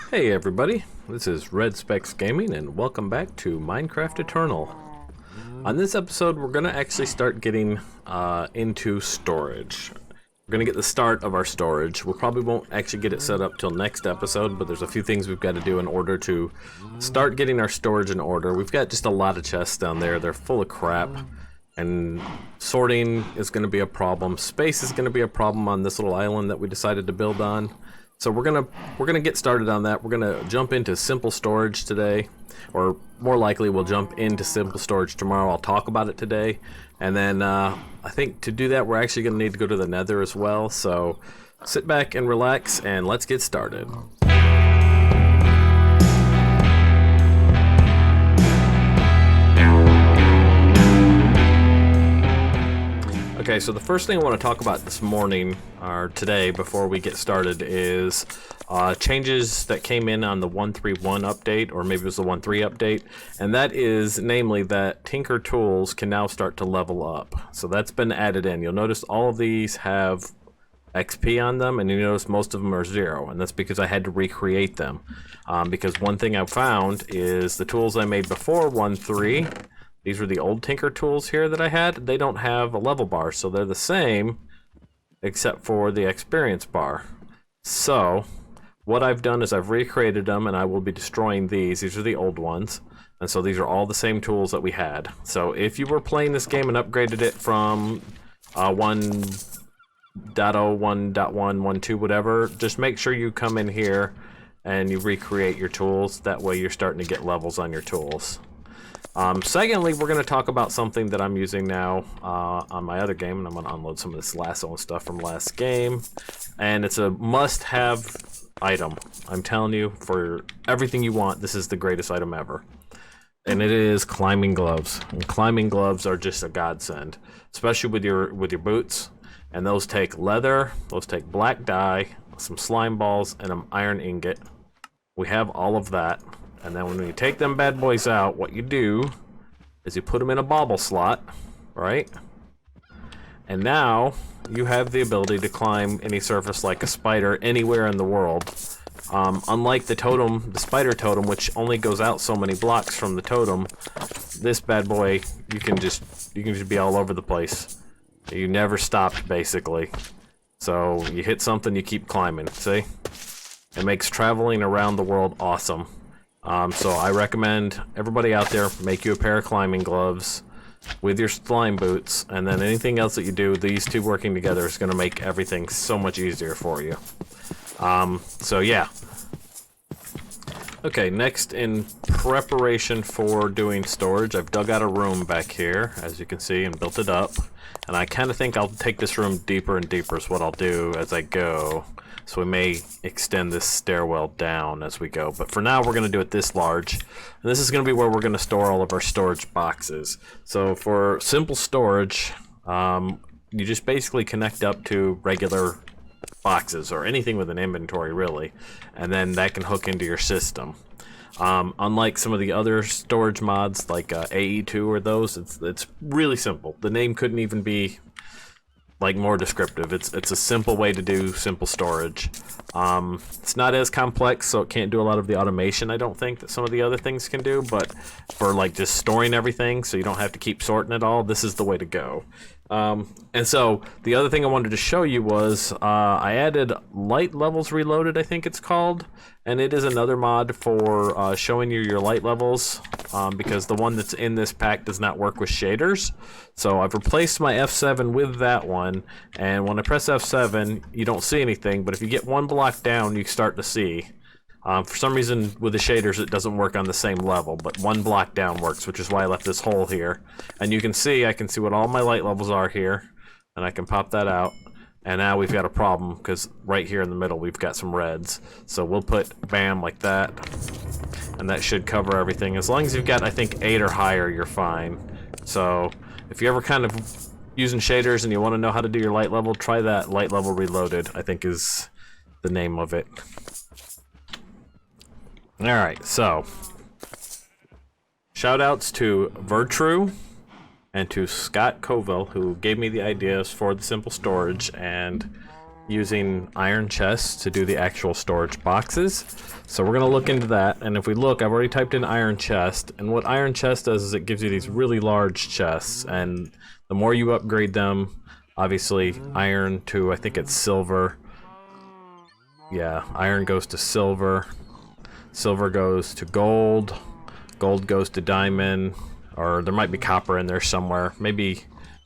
Hey everybody, this is Red Specs Gaming and welcome back to Minecraft Eternal. On this episode we're going to actually start getting into storage. We're going to get the start of our storage. We probably won't actually get it set up till next episode, but there's a few things we've got to do in order to start getting our storage in order. We've got just a lot of chests down there. They're full of crap. And sorting is going to be a problem. Space is going to be a problem on this little island that we decided to build on. So we're gonna get started on that. We're gonna jump into simple storage today, or more likely we'll jump into simple storage tomorrow. I'll talk about it today, and then I think to do that we're actually gonna need to go to the Nether as well. So sit back and relax, and let's get started. Okay, so the first thing I want to talk about this morning, or today, before we get started, is changes that came in on the 1.3.1 update, or maybe it was the 1.3 update, and that is, namely, that Tinker tools can now start to level up. So that's been added in. You'll notice all of these have XP on them, and you notice most of them are 0, and that's because I had to recreate them. Because one thing I've found is the tools I made before 1.3, these were the old Tinker tools here that I had. They don't have a level bar, so they're the same except for the experience bar. So what I've done is I've recreated them, and I will be destroying these. These are the old ones, and so these are all the same tools that we had. So if you were playing this game and upgraded it from 1.0, 1.1, 1.2, whatever, just make sure you come in here and you recreate your tools. That way you're starting to get levels on your tools. Secondly, we're going to talk about something that I'm using now on my other game, and I'm going to unload some of this lasso and stuff from last game. And it's a must-have item. I'm telling you, for everything you want, this is the greatest item ever. And it is climbing gloves. And climbing gloves are just a godsend, especially with your boots. And those take leather, those take black dye, some slime balls, and an iron ingot. We have all of that. And then when you take them bad boys out, what you do is you put them in a bauble slot, right? And now you have the ability to climb any surface like a spider anywhere in the world. Unlike the totem, the spider totem, which only goes out so many blocks from the totem, this bad boy, you can just be all over the place. You never stop, basically. So you hit something, you keep climbing. See? It makes traveling around the world awesome. So I recommend everybody out there make you a pair of climbing gloves with your slime boots, and then anything else that you do, these two working together is going to make everything so much easier for you. So yeah. Okay, next, in preparation for doing storage, I've dug out a room back here, as you can see, and built it up. And I kind of think I'll take this room deeper and deeper is what I'll do as I go. So we may extend this stairwell down as we go. But for now, we're going to do it this large. And this is going to be where we're going to store all of our storage boxes. So for simple storage, you just basically connect up to regular boxes, or anything with an inventory, really. And then that can hook into your system. Unlike some of the other storage mods, like AE2 or those, it's really simple. The name couldn't even be more descriptive. It's a simple way to do simple storage. It's not as complex, so it can't do a lot of the automation, I don't think, that some of the other things can do, but for just storing everything so you don't have to keep sorting it all, this is the way to go. And so the other thing I wanted to show you was I added light levels reloaded, I think it's called, and it is another mod for showing you your light levels, because the one that's in this pack does not work with shaders. So I've replaced my F7 with that one, and when I press F7 you don't see anything, but if you get one block down you start to see. For some reason with the shaders it doesn't work on the same level, but one block down works, which is why I left this hole here. And you can see, I can see what all my light levels are here, and I can pop that out. And now we've got a problem, because right here in the middle we've got some reds. So we'll put bam like that, and that should cover everything. As long as you've got, I think, 8 or higher, you're fine. So if you're ever kind of using shaders and you want to know how to do your light level, try that light level reloaded, I think is the name of it. Alright, so shoutouts to Vertru and to Scott Coville, who gave me the ideas for the simple storage, and using iron chests to do the actual storage boxes. So we're gonna look into that, and if we look, I've already typed in iron chest, and what iron chest does is it gives you these really large chests, and the more you upgrade them, obviously iron to, I think it's silver. Yeah, iron goes to silver, silver goes to gold, gold goes to diamond, or there might be copper in there somewhere. Maybe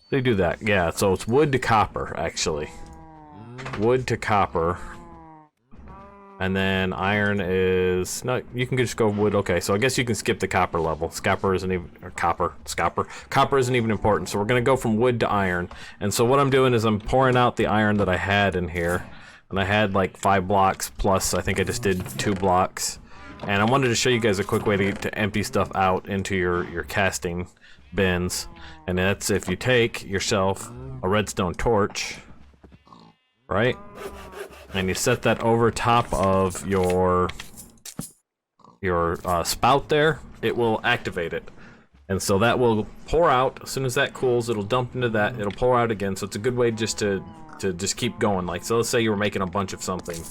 they do that. Yeah, so it's wood to copper, actually. Wood to copper. And then iron is... No, you can just go wood. Okay, so I guess you can skip the copper level. Copper isn't even... Or copper. Copper isn't even important. So we're going to go from wood to iron. And so what I'm doing is I'm pouring out the iron that I had in here. And I had like 5 blocks plus I think I just did 2 blocks. And I wanted to show you guys a quick way to empty stuff out into your casting bins. And that's if you take yourself a redstone torch, right? And you set that over top of your spout there, it will activate it. And so that will pour out. As soon as that cools, it'll dump into that, it'll pour out again. So it's a good way just to just keep going. Like, so let's say you were making a bunch of something.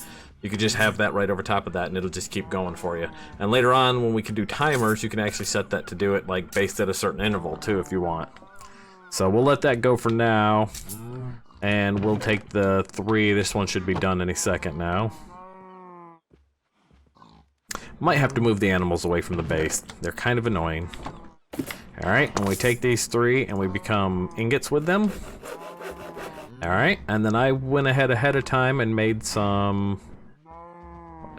You could just have that right over top of that and it'll just keep going for you. And later on, when we can do timers, you can actually set that to do it like based at a certain interval too if you want. So we'll let that go for now. And we'll take the 3. This one should be done any second now. Might have to move the animals away from the base. They're kind of annoying. Alright, and we take these 3 and we become ingots with them. Alright, and then I went ahead of time and made some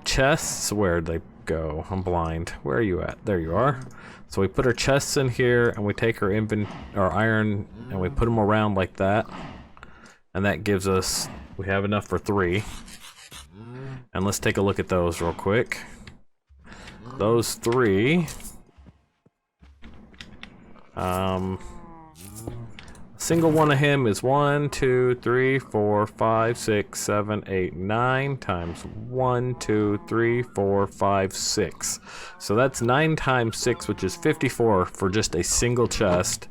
chests. Where'd they go? I'm blind. Where are you at? There you are. So we put our chests in here and we take our iron and we put them around like that. And that gives us, we have enough for 3. And let's take a look at those real quick. Those 3. Single one of him is 1, 2, 3, 4, 5, 6, 7, 8, 9 times 1, 2, 3, 4, 5, 6. So that's 9 times 6, which is 54 for just a single chest.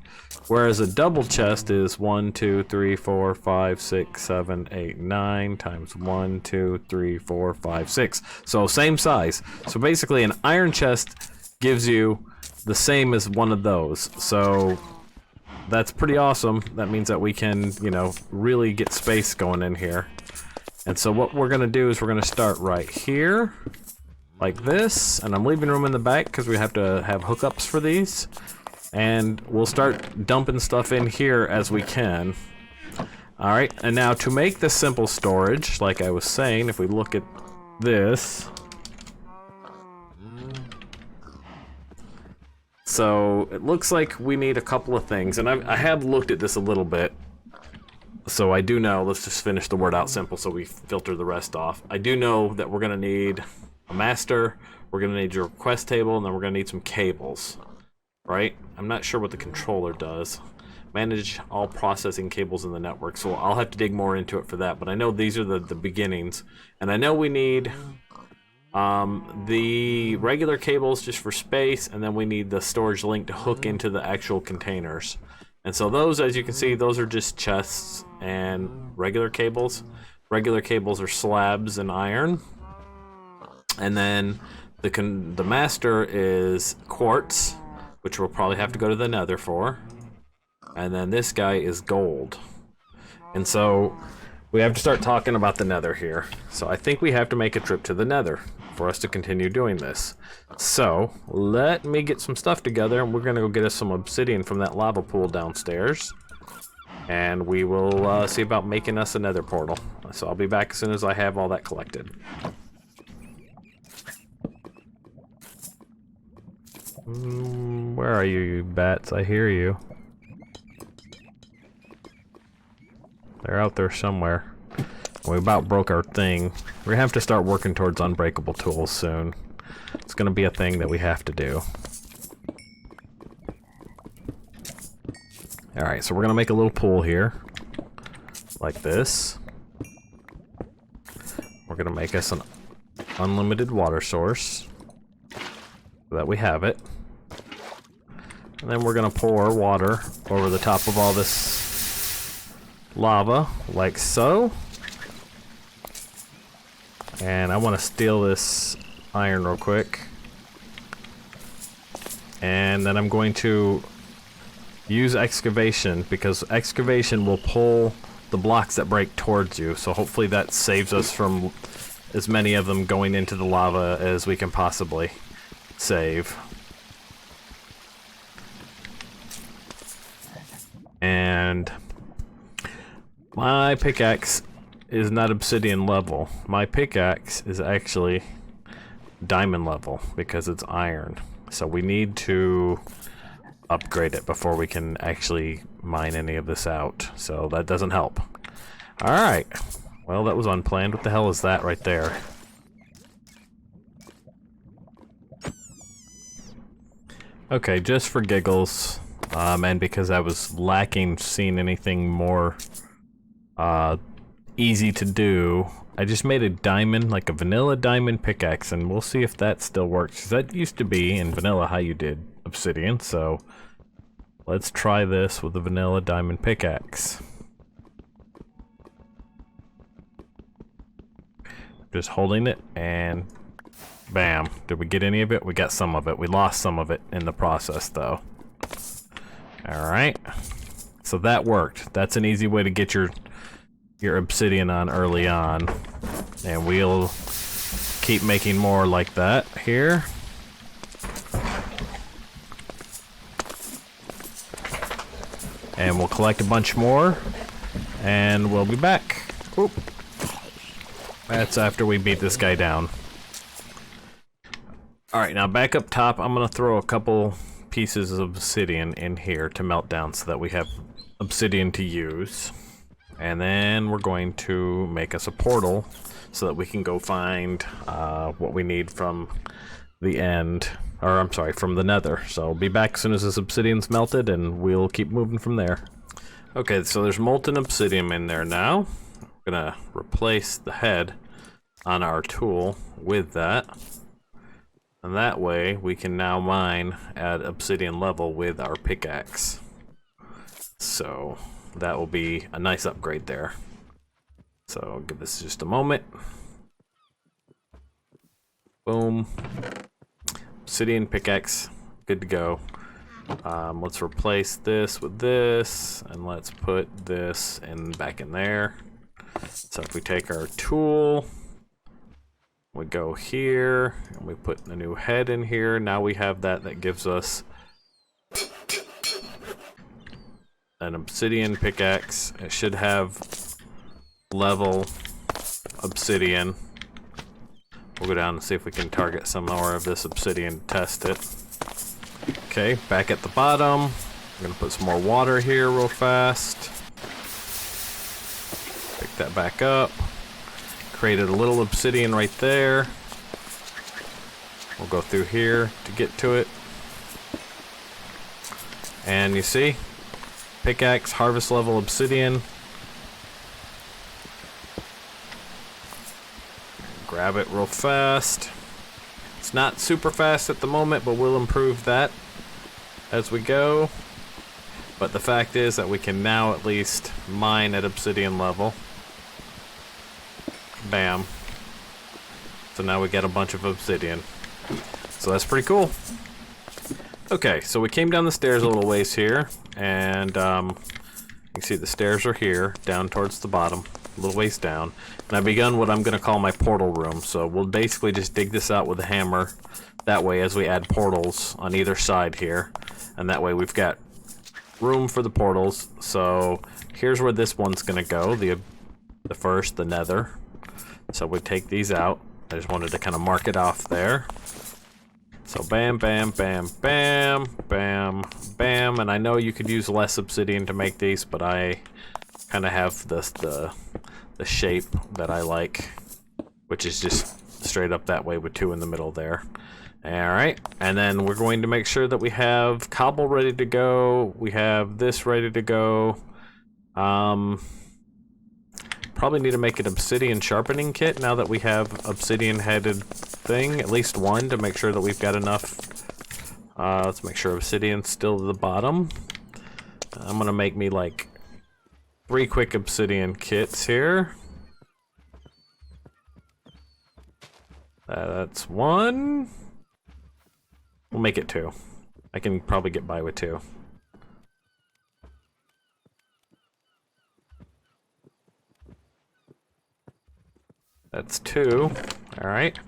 Whereas a double chest is 1, 2, 3, 4, 5, 6, 7, 8, 9 times 1, 2, 3, 4, 5, 6. So same size. So basically an iron chest gives you the same as one of those. So that's pretty awesome. That means that we can, you know, really get space going in here. And so what we're going to do is we're going to start right here, like this. And I'm leaving room in the back because we have to have hookups for these. And we'll start dumping stuff in here as we can. Alright, and now to make the simple storage, like I was saying, if we look at this. So it looks like we need a couple of things, and I have looked at this a little bit. So I do know, let's just finish the word out simple so we filter the rest off. I do know that we're going to need a master, we're going to need your request table, and then we're going to need some cables. Right? I'm not sure what the controller does. Manage all processing cables in the network, so I'll have to dig more into it for that, but I know these are the beginnings. And I know we need the regular cables just for space, and then we need the storage link to hook into the actual containers. And so those, as you can see, those are just chests and regular cables. Regular cables are slabs and iron. And then the master is quartz, which we'll probably have to go to the Nether for. And then this guy is gold. And so we have to start talking about the Nether here. So I think we have to make a trip to the Nether for us to continue doing this. So let me get some stuff together, and we're gonna go get us some obsidian from that lava pool downstairs. And we will see about making us a Nether portal. So I'll be back as soon as I have all that collected. Where are you, you bats? I hear you. They're out there somewhere. We about broke our thing. We're gonna have to start working towards unbreakable tools soon. It's gonna be a thing that we have to do. Alright, so we're gonna make a little pool here. Like this. We're gonna make us an unlimited water source. So that we have it. And then we're gonna pour water over the top of all this lava, like so. And I want to steal this iron real quick. And then I'm going to use excavation, because excavation will pull the blocks that break towards you. So hopefully that saves us from as many of them going into the lava as we can possibly save. And my pickaxe is not obsidian level. My pickaxe is actually diamond level because it's iron. So we need to upgrade it before we can actually mine any of this out. So that doesn't help. Alright. Well, that was unplanned. What the hell is that right there? Okay, just for giggles, and because I was lacking seeing anything more easy to do, I just made a diamond, like a vanilla diamond pickaxe, and we'll see if that still works. That used to be in vanilla how you did obsidian, so let's try this with the vanilla diamond pickaxe. Just holding it, and bam. Did we get any of it? We got some of it. We lost some of it in the process, though. Alright. So that worked. That's an easy way to get your obsidian on early on. And we'll keep making more like that here. And we'll collect a bunch more, and we'll be back. Oop. That's after we beat this guy down. Alright, now back up top, I'm going to throw a couple pieces of obsidian in here to melt down so that we have obsidian to use. And then we're going to make us a portal so that we can go find what we need from the end. Or, I'm sorry, from the nether. So I'll be back as soon as this obsidian's melted, and we'll keep moving from there. Okay, so there's molten obsidian in there now. I'm gonna replace the head on our tool with that. And that way, we can now mine at obsidian level with our pickaxe. So, that will be a nice upgrade there. So, I'll give this just a moment. Boom. Obsidian pickaxe, good to go. Let's replace this with this, and let's put this back in there. So if we take our tool, we go here, and we put the new head in here. Now we have that gives us an obsidian pickaxe. It should have level obsidian. We'll go down and see if we can target some more of this obsidian to test it. Okay, back at the bottom. I'm gonna put some more water here real fast. Pick that back up. Created a little obsidian right there. We'll go through here to get to it. And you see, pickaxe, harvest level obsidian. Grab it real fast. It's not super fast at the moment, but we'll improve that as we go. But the fact is that we can now at least mine at obsidian level. Bam. So now we get a bunch of obsidian. So that's pretty cool. Okay, so we came down the stairs a little ways here, and you can see the stairs are here, down towards the bottom, a little ways down. And I've begun what I'm going to call my portal room. So we'll basically just dig this out with a hammer. That way, as we add portals on either side here, and that way we've got room for the portals. So here's where this one's going to go, the first, the nether. So we take these out. I just wanted to kind of mark it off there. So bam, bam, bam, bam, bam, bam. And I know you could use less obsidian to make these, but I kind of have the shape that I like, which is just straight up that way with two in the middle there. Alright, and then we're going to make sure that we have cobble ready to go. We have this ready to go. Probably need to make an obsidian sharpening kit now that we have obsidian headed thing, at least one, to make sure that we've got enough. Let's make sure obsidian's still at the bottom. I'm gonna make me like 3 quick obsidian kits here. That's one. We'll make it two. I can probably get by with two. That's two. Alright.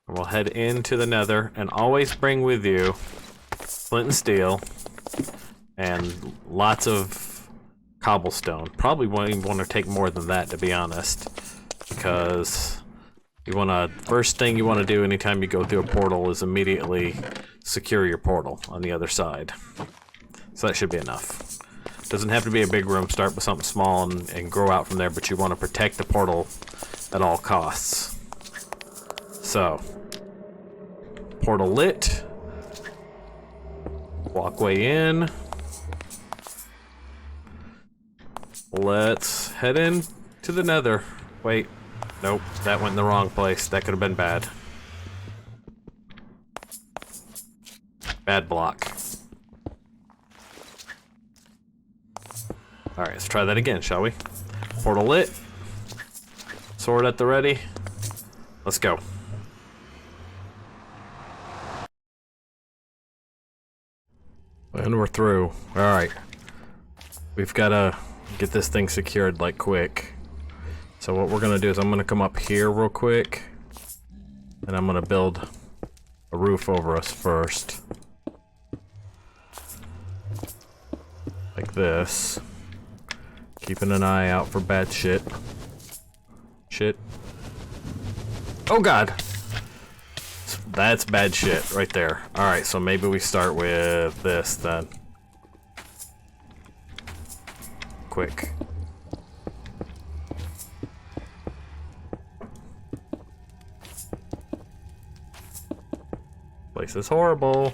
We'll head into the Nether, and always bring with you flint and steel and lots of cobblestone. Probably won't even want to take more than that, to be honest, because you want to, first thing you want to do anytime you go through a portal is immediately secure your portal on the other side. So that should be enough. Doesn't have to be a big room. Start with something small and grow out from there, but you want to protect the portal at all costs. So, portal lit. Walkway in. Let's head in to the Nether. Wait, nope, that went in the wrong place. That could have been bad. Bad block. Alright, let's try that again, shall we? Portal lit. Sword at the ready. Let's go. And we're through. Alright. We've got to get this thing secured, like, quick. So what we're going to do is I'm going to come up here real quick. And I'm going to build a roof over us first. Like this. Keeping an eye out for bad shit. Shit. Oh god! That's bad shit right there. Alright, so maybe we start with this then. Quick. Place is horrible.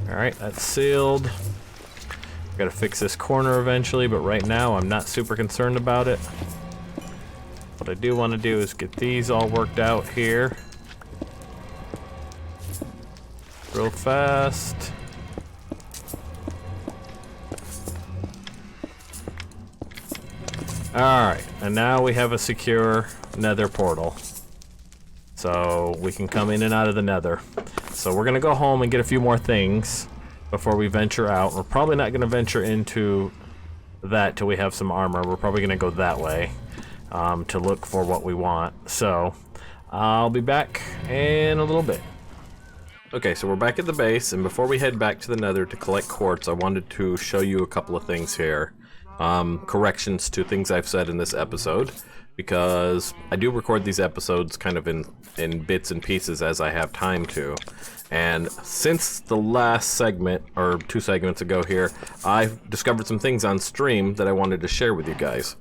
Alright, that's sealed. Gotta fix this corner eventually, but right now I'm not super concerned about it. What I do want to do is get these all worked out here. Real fast. Alright, and now we have a secure Nether portal. So we can come in and out of the Nether. So we're gonna go home and get a few more things before we venture out. We're probably not gonna venture into that till we have some armor. We're probably gonna go that way to look for what we want. So I'll be back in a little bit. Okay, so we're back at the base, and before we head back to the Nether to collect quartz, I wanted to show you a couple of things here. corrections to things I've said in this episode, because I do record these episodes kind of in bits and pieces as I have time to. And since the last segment, or 2 segments ago here, I've discovered some things on stream that I wanted to share with you guys.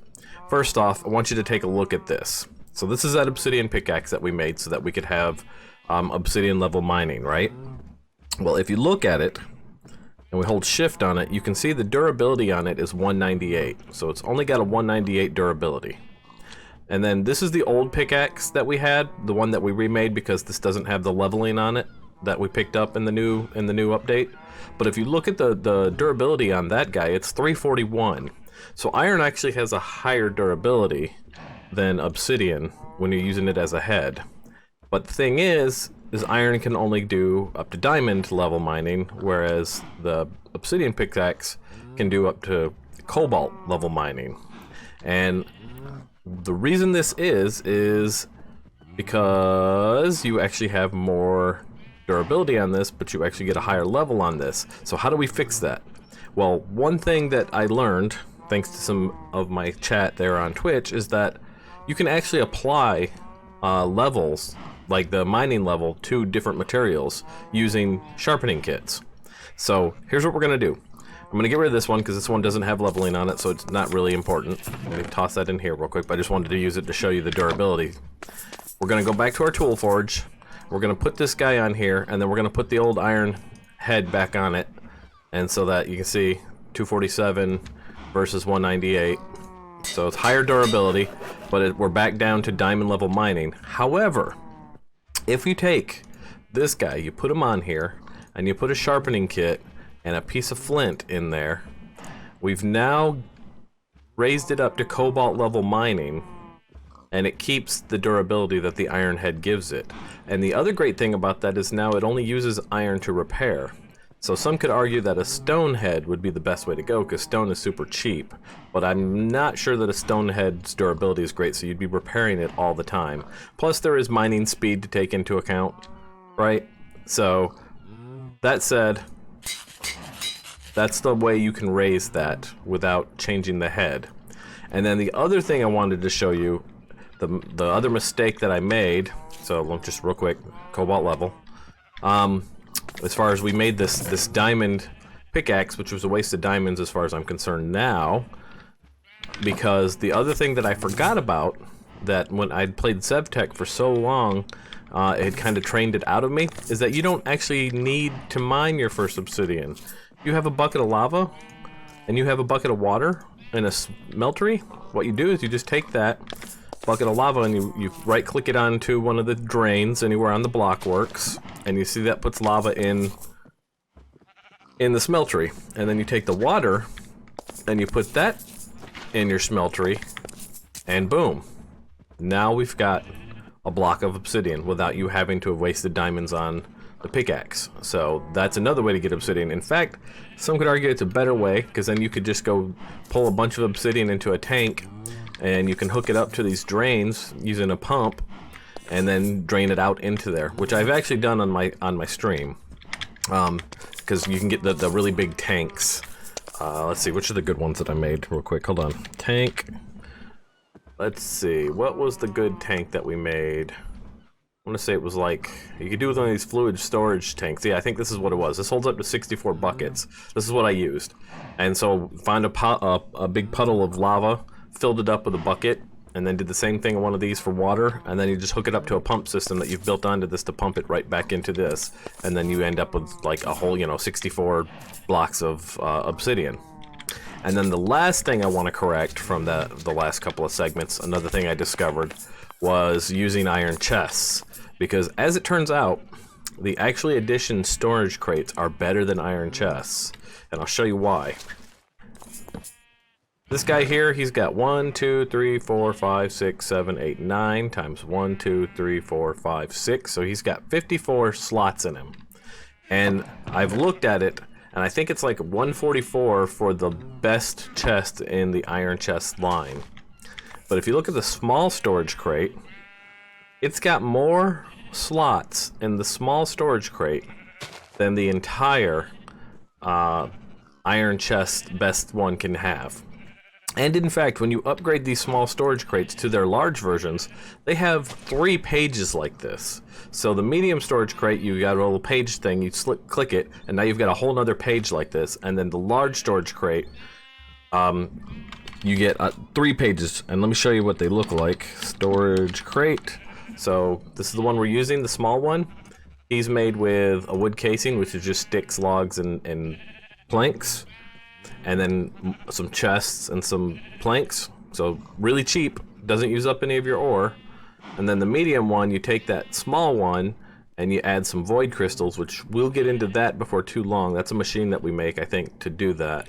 First off, I want you to take a look at this. So this is that obsidian pickaxe that we made so that we could have obsidian level mining, right? Well, if you look at it, and we hold shift on it, you can see the durability on it is 198. So it's only got a 198 durability. And then this is the old pickaxe that we had, the one that we remade because this doesn't have the leveling on it that we picked up in the new update. But if you look at the durability on that guy, it's 341. So iron actually has a higher durability than obsidian when you're using it as a head. But the thing is iron can only do up to diamond level mining, whereas the obsidian pickaxe can do up to cobalt level mining. And the reason this is because you actually have more durability on this, but you actually get a higher level on this. So how do we fix that? Well, one thing that I learned, thanks to some of my chat there on Twitch, is that you can actually apply levels, like the mining level, to different materials using sharpening kits. So here's what we're gonna do. I'm gonna get rid of this one because this one doesn't have leveling on it, so it's not really important. Let me toss that in here real quick, but I just wanted to use it to show you the durability. We're gonna go back to our tool forge. We're gonna put this guy on here, and then we're gonna put the old iron head back on it, and so that you can see 247 versus 198. So it's higher durability, but we're back down to diamond level mining. However, if you take this guy, you put him on here, and you put a sharpening kit and a piece of flint in there, we've now raised it up to cobalt level mining, and it keeps the durability that the iron head gives it. And the other great thing about that is now it only uses iron to repair. So some could argue that a stone head would be the best way to go because stone is super cheap, but I'm not sure that a stone head's durability is great, so you'd be repairing it all the time. Plus there is mining speed to take into account, right? So that said, that's the way you can raise that without changing the head. And then the other thing I wanted to show you, the other mistake that I made, so just real quick, cobalt level, as far as we made this diamond pickaxe, which was a waste of diamonds as far as I'm concerned now, because the other thing that I forgot about, that when I'd played ZevTech for so long, it kind of trained it out of me, is that you don't actually need to mine your first obsidian. You have a bucket of lava, and you have a bucket of water, and a smeltery. What you do is you just take that bucket of lava and you right click it onto one of the drains anywhere on the blockworks, and you see that puts lava in the smeltery, and then you take the water and you put that in your smeltery, and boom, now we've got a block of obsidian without you having to have wasted diamonds on the pickaxe. So that's another way to get obsidian. In fact, some could argue it's a better way, because then you could just go pull a bunch of obsidian into a tank and you can hook it up to these drains using a pump and then drain it out into there, which I've actually done on my stream, because you can get the really big tanks. Let's see, which are the good ones that I made real quick. Hold on. Tank. Let's see, what was the good tank that we made? I want to say it was like, you could do with one of these fluid storage tanks. Yeah, I think this is what it was. This holds up to 64 buckets. This is what I used. And so find a big puddle of lava, filled it up with a bucket, and then did the same thing on one of these for water, and then you just hook it up to a pump system that you've built onto this to pump it right back into this, and then you end up with like a whole, 64 blocks of obsidian. And then the last thing I want to correct from the last couple of segments, another thing I discovered, was using iron chests. Because as it turns out, the actually addition storage crates are better than iron chests. And I'll show you why. This guy here, he's got 1, 2, 3, 4, 5, 6, 7, 8, 9 times 1, 2, 3, 4, 5, 6. So he's got 54 slots in him. And I've looked at it, and I think it's like 144 for the best chest in the iron chest line. But if you look at the small storage crate, it's got more slots in the small storage crate than the entire iron chest best one can have. And in fact, when you upgrade these small storage crates to their large versions, they have 3 pages like this. So the medium storage crate, you got a little page thing, you click it, and now you've got a whole nother page like this. And then the large storage crate, you get 3 pages. And let me show you what they look like. Storage crate. So this is the one we're using, the small one. He's made with a wood casing, which is just sticks, logs, and planks. And then some chests and some planks. So really cheap, doesn't use up any of your ore. And then the medium one, you take that small one and you add some void crystals, which we'll get into that before too long. That's a machine that we make, I think, to do that.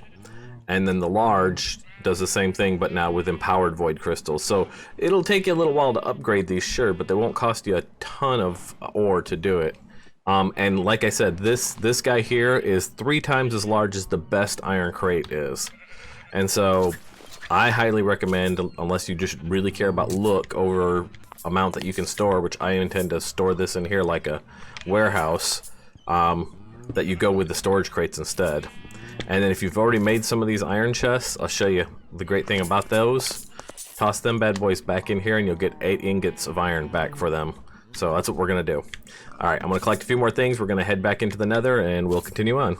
And then the large does the same thing, but now with empowered void crystals. So it'll take you a little while to upgrade these, sure, but they won't cost you a ton of ore to do it. And like I said, this guy here is 3 times as large as the best iron crate is. And so I highly recommend, unless you just really care about look over amount that you can store, which I intend to store this in here like a warehouse, that you go with the storage crates instead. And then if you've already made some of these iron chests, I'll show you the great thing about those. Toss them bad boys back in here and you'll get 8 ingots of iron back for them. So that's what we're going to do. Alright, I'm going to collect a few more things. We're going to head back into the Nether and we'll continue on.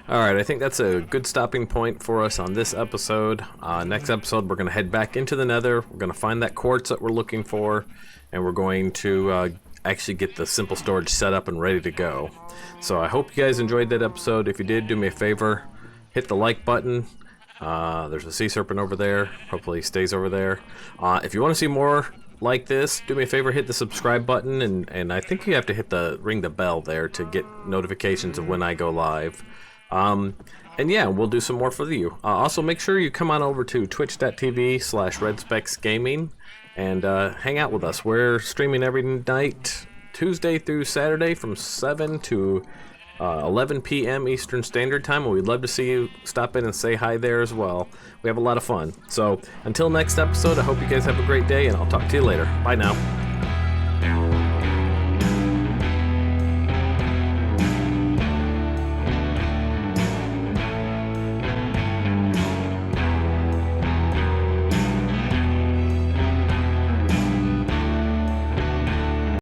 Alright, I think that's a good stopping point for us on this episode. Next episode, we're going to head back into the Nether. We're going to find that quartz that we're looking for. And we're going to actually get the simple storage set up and ready to go. So I hope you guys enjoyed that episode. If you did, do me a favor. Hit the like button. There's a sea serpent over there. Hopefully he stays over there. If you want to see more like this, do me a favor, hit the subscribe button, and I think you have to hit ring the bell there to get notifications of when I go live. And yeah, we'll do some more for you. Also, make sure you come on over to twitch.tv/RedSpexGaming and hang out with us. We're streaming every night, Tuesday through Saturday from 7 to 11 p.m. Eastern Standard Time, and we'd love to see you stop in and say hi there as well. We have a lot of fun. So until next episode, I hope you guys have a great day, and I'll talk to you later. Bye now.